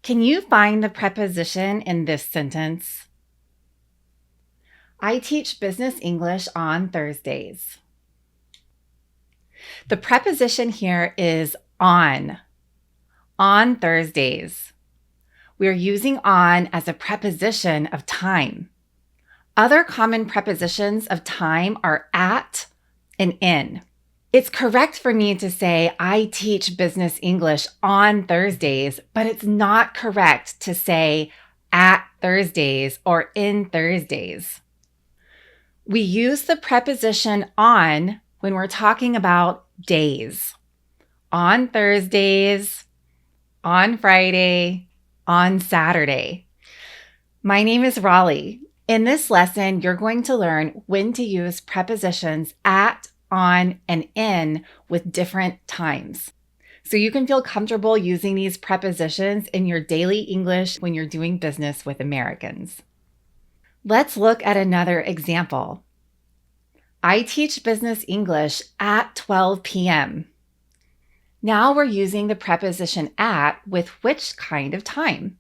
Can you find the preposition in this sentence? I teach business English on Thursdays. The preposition here is on Thursdays. We're using on as a preposition of time. Other common prepositions of time are at and in. It's correct for me to say I teach business English on Thursdays, but it's not correct to say at Thursdays or in Thursdays. We use the preposition on when we're talking about days. On Thursdays, on Friday, on Saturday. My name is Raleigh. In this lesson, you're going to learn when to use prepositions at, on, and in with different times. So you can feel comfortable using these prepositions in your daily English when you're doing business with Americans. Let's look at another example. I teach business English at 12 p.m. Now we're using the preposition at with which kind of time?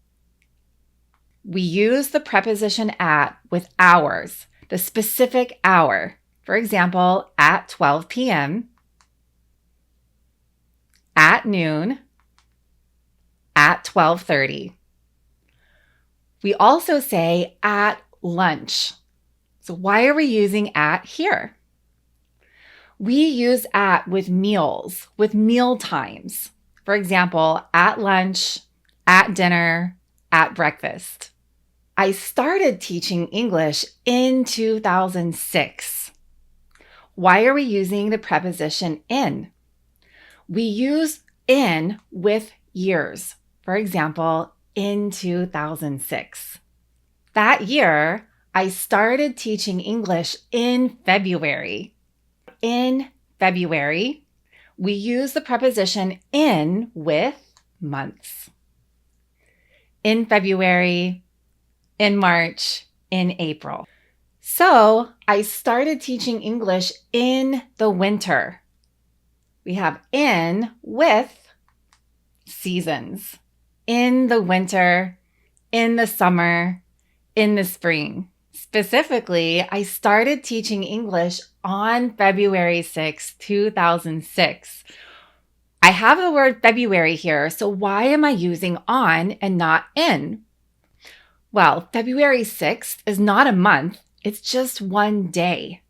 We use the preposition at with hours, the specific hour. For example, at 12 p.m., at noon, at 12:30. We also say at lunch. So why are we using at here? We use at with meals, with meal times. For example, at lunch, at dinner, at breakfast. I started teaching English in 2006. Why are we using the preposition in? We use in with years. For example, in 2006. That year, I started teaching English in February. In February, we use the preposition in with months. In February, in March, in April. So I started teaching English in the winter. We have in with seasons. In the winter, in the summer, in the spring. Specifically, I started teaching English on February 6, 2006. I have the word February here, so why am I using on and not in? Well, February 6th is not a month, it's just one day.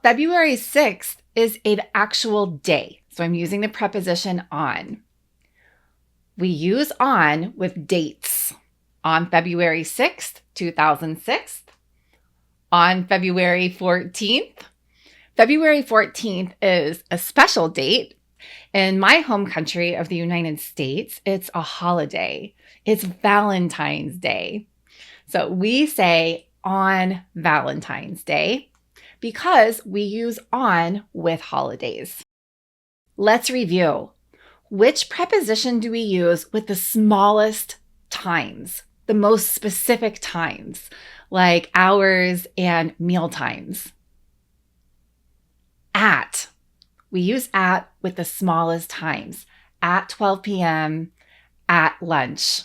February 6th is an actual day, so I'm using the preposition on. We use on with dates. On February 6th, 2006. On February 14th. February 14th is a special date. In my home country of the United States, it's a holiday. It's Valentine's Day. So we say on Valentine's Day because we use on with holidays. Let's review. Which preposition do we use with the smallest times, the most specific times, like hours and meal times? At. We use at with the smallest times, at 12 p.m., at lunch.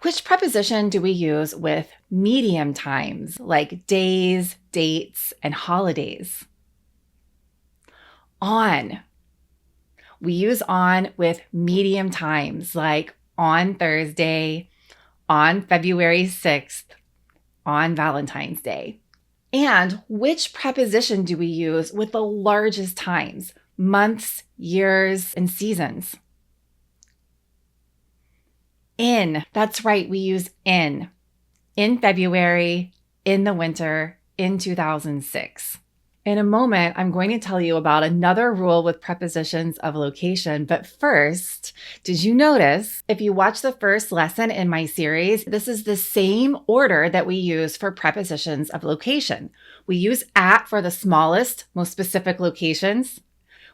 Which preposition do we use with medium times, like days, dates, and holidays? On. We use on with medium times, like on Thursday, on February 6th, on Valentine's Day. And which preposition do we use with the largest times, months, years, and seasons? In. That's right, we use in. In February, in the winter, in 2006. In a moment, I'm going to tell you about another rule with prepositions of location. But first, did you notice, if you watch the first lesson in my series, this is the same order that we use for prepositions of location. We use at for the smallest, most specific locations.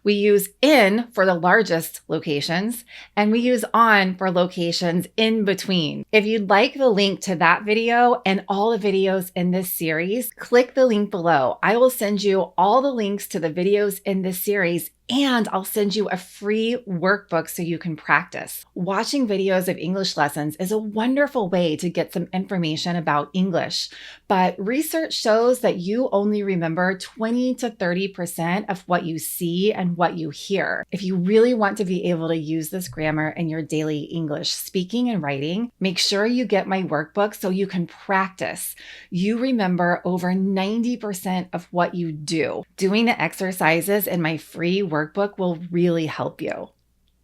We use in for the largest locations, and we use on for locations in between. If you'd like the link to that video and all the videos in this series, click the link below. I will send you all the links to the videos in this series And I'll send you a free workbook so you can practice. Watching videos of English lessons is a wonderful way to get some information about English, but research shows that you only remember 20 to 30% of what you see and what you hear. If you really want to be able to use this grammar in your daily English speaking and writing, make sure you get my workbook so you can practice. You remember over 90% of what you do. Doing the exercises in my free workbook will really help you.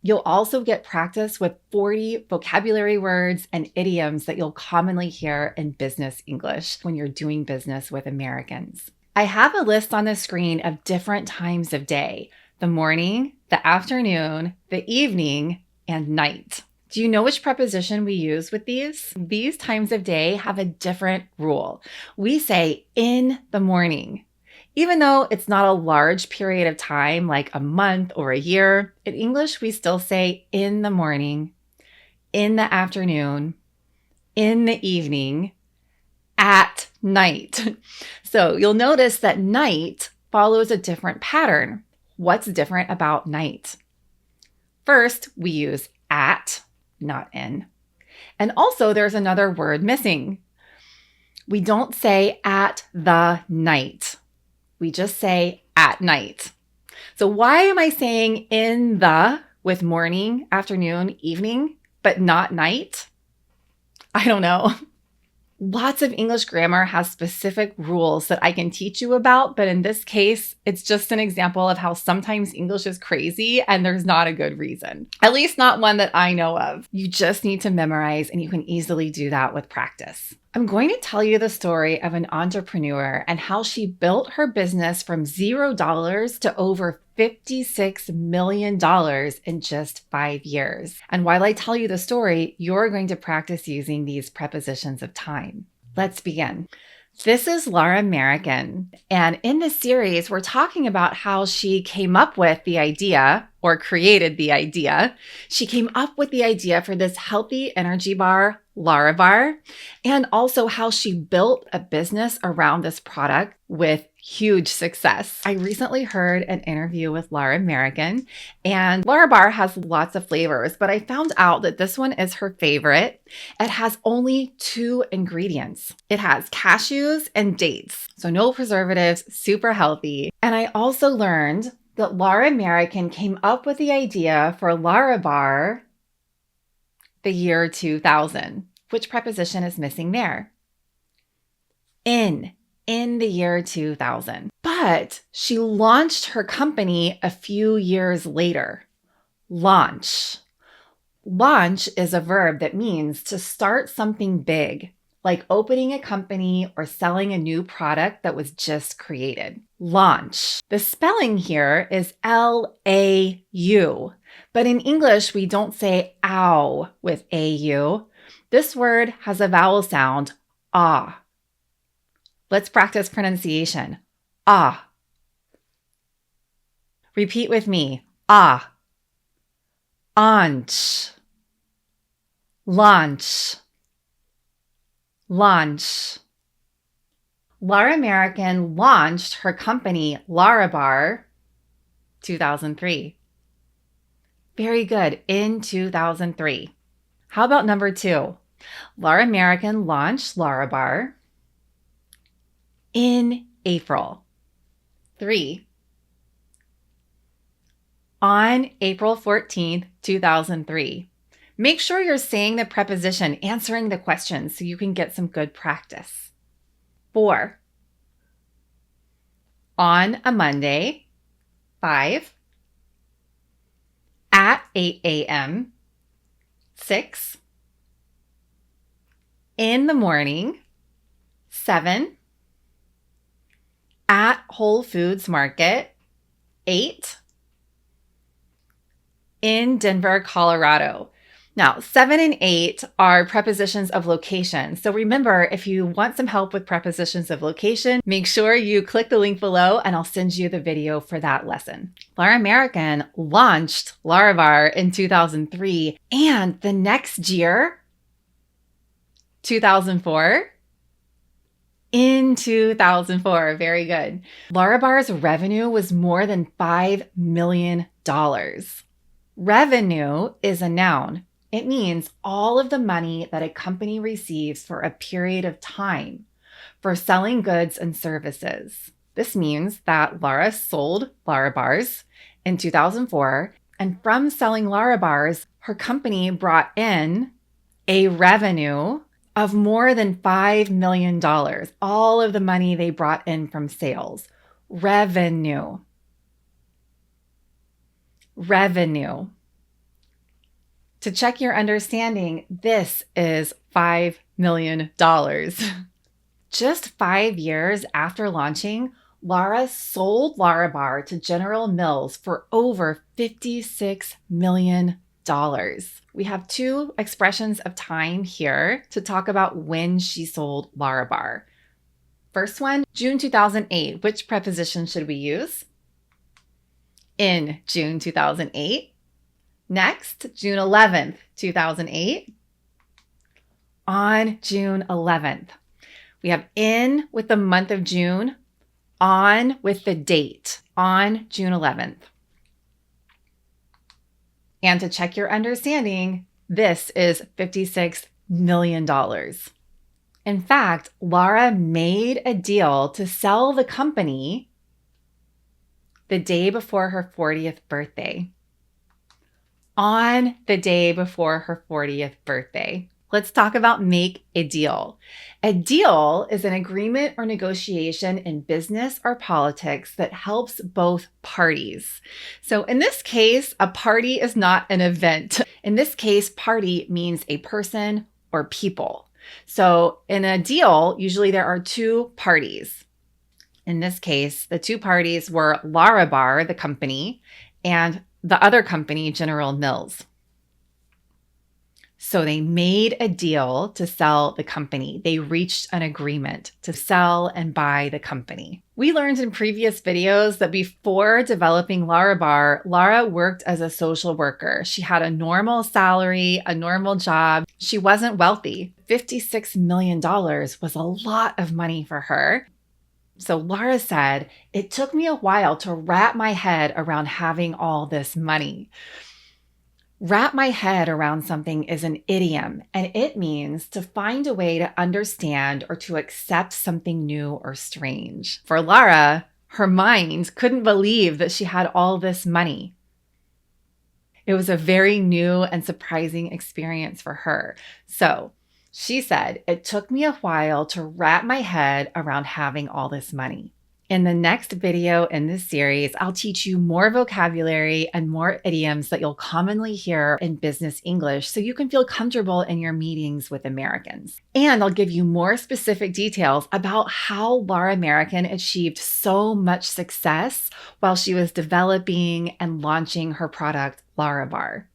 You'll also get practice with 40 vocabulary words and idioms that you'll commonly hear in business English when you're doing business with Americans. I have a list on the screen of different times of day: the morning, the afternoon, the evening, and night. Do you know which preposition we use with these? These times of day have a different rule. We say in the morning. Even though it's not a large period of time, like a month or a year, in English, we still say in the morning, in the afternoon, in the evening, at night. So you'll notice that night follows a different pattern. What's different about night? First, we use at, not in. And also there's another word missing. We don't say at the night. We just say at night. So why am I saying in the with morning, afternoon, evening, but not night? I don't know. Lots of English grammar has specific rules that I can teach you about, but in this case, it's just an example of how sometimes English is crazy and there's not a good reason. At least not one that I know of. You just need to memorize, and you can easily do that with practice. I'm going to tell you the story of an entrepreneur and how she built her business from $0 to over $56 million in just 5 years. And while I tell you the story, you're going to practice using these prepositions of time. Let's begin. This is Laura American, and in this series, we're talking about how she came up with the idea, or created the idea. She came up with the idea for this healthy energy bar, Larabar, and also how she built a business around this product with huge success. I recently heard an interview with Laura American, and Larabar has lots of flavors, but I found out that this one is her favorite. It has only 2 ingredients. It has cashews and dates, so no preservatives, super healthy. And I also learned that Laura American came up with the idea for Larabar the year 2000. Which preposition is missing there? In the year 2000. But she launched her company a few years later. Launch. Launch is a verb that means to start something big, like opening a company or selling a new product that was just created. Launch. The spelling here is L-A-U, but in English, we don't say ow with A-U. This word has a vowel sound, ah. Let's practice pronunciation. Ah. Repeat with me. Ah. Aunch. Launch. Launch. Laura American launched her company, Larabar, 2003. Very good, in 2003. How about number 2? Laura American launched Larabar in April. 3. On April 14th, 2003. Make sure you're saying the preposition, answering the questions so you can get some good practice. 4. On a Monday. 5. At 8 a.m. 6. In the morning. 7. At Whole Foods Market. 8. In Denver, Colorado. Now, 7 and 8 are prepositions of location. So remember, if you want some help with prepositions of location, make sure you click the link below and I'll send you the video for that lesson. Laura American launched Larabar in 2003, and the next year, 2004, In 2004. Very good. Larabar's revenue was more than $5 million. Revenue is a noun. It means all of the money that a company receives for a period of time for selling goods and services. This means that Lara sold Larabars in 2004, and from selling Larabars, her company brought in a revenue of more than $5 million. All of the money they brought in from sales. Revenue. Revenue. To check your understanding, this is $5 million. Just 5 years after launching, Lara sold Larabar to General Mills for over $56 million. We have two expressions of time here to talk about when she sold Larabar. First one, June 2008. Which preposition should we use? In June 2008. Next, June 11th, 2008. On June 11th. We have in with the month of June, on with the date, on June 11th. And to check your understanding, this is $56 million. In fact, Lara made a deal to sell the company the day before her 40th birthday. On the day before her 40th birthday. Let's talk about make a deal. A deal is an agreement or negotiation in business or politics that helps both parties. So in this case, a party is not an event. In this case, party means a person or people. So in a deal, usually there are two parties. In this case, the two parties were Larabar, the company, and the other company, General Mills. So they made a deal to sell the company. They reached an agreement to sell and buy the company. We learned in previous videos that before developing Larabar, Lara worked as a social worker. She had a normal salary, a normal job. She wasn't wealthy. $56 million was a lot of money for her. So Lara said, it took me a while to wrap my head around having all this money. Wrap my head around something is an idiom, and it means to find a way to understand or to accept something new or strange. For Lara, her mind couldn't believe that she had all this money. It was a very new and surprising experience for her. So she said, it took me a while to wrap my head around having all this money. In the next video in this series, I'll teach you more vocabulary and more idioms that you'll commonly hear in business English so you can feel comfortable in your meetings with Americans. And I'll give you more specific details about how Lara American achieved so much success while she was developing and launching her product, Larabar.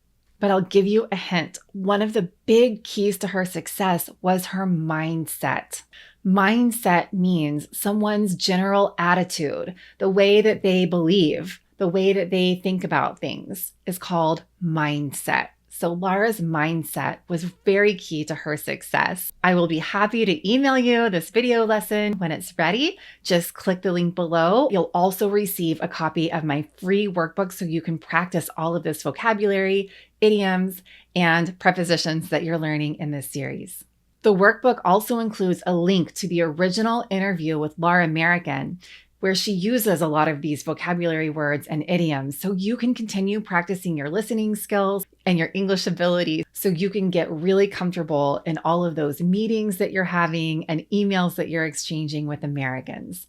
But I'll give you a hint. One of the big keys to her success was her mindset. Mindset means someone's general attitude, the way that they believe, the way that they think about things is called mindset. So Lara's mindset was very key to her success. I will be happy to email you this video lesson when it's ready. Just click the link below. You'll also receive a copy of my free workbook so you can practice all of this vocabulary, idioms, and prepositions that you're learning in this series. The workbook also includes a link to the original interview with Lara American, where she uses a lot of these vocabulary words and idioms so you can continue practicing your listening skills and your English ability so you can get really comfortable in all of those meetings that you're having and emails that you're exchanging with Americans.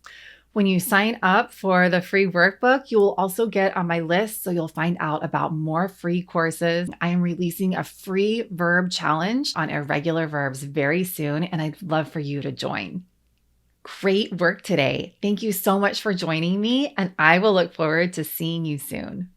When you sign up for the free workbook, you will also get on my list, so you'll find out about more free courses. I am releasing a free verb challenge on irregular verbs very soon, and I'd love for you to join. Great work today. Thank you so much for joining me, and I will look forward to seeing you soon.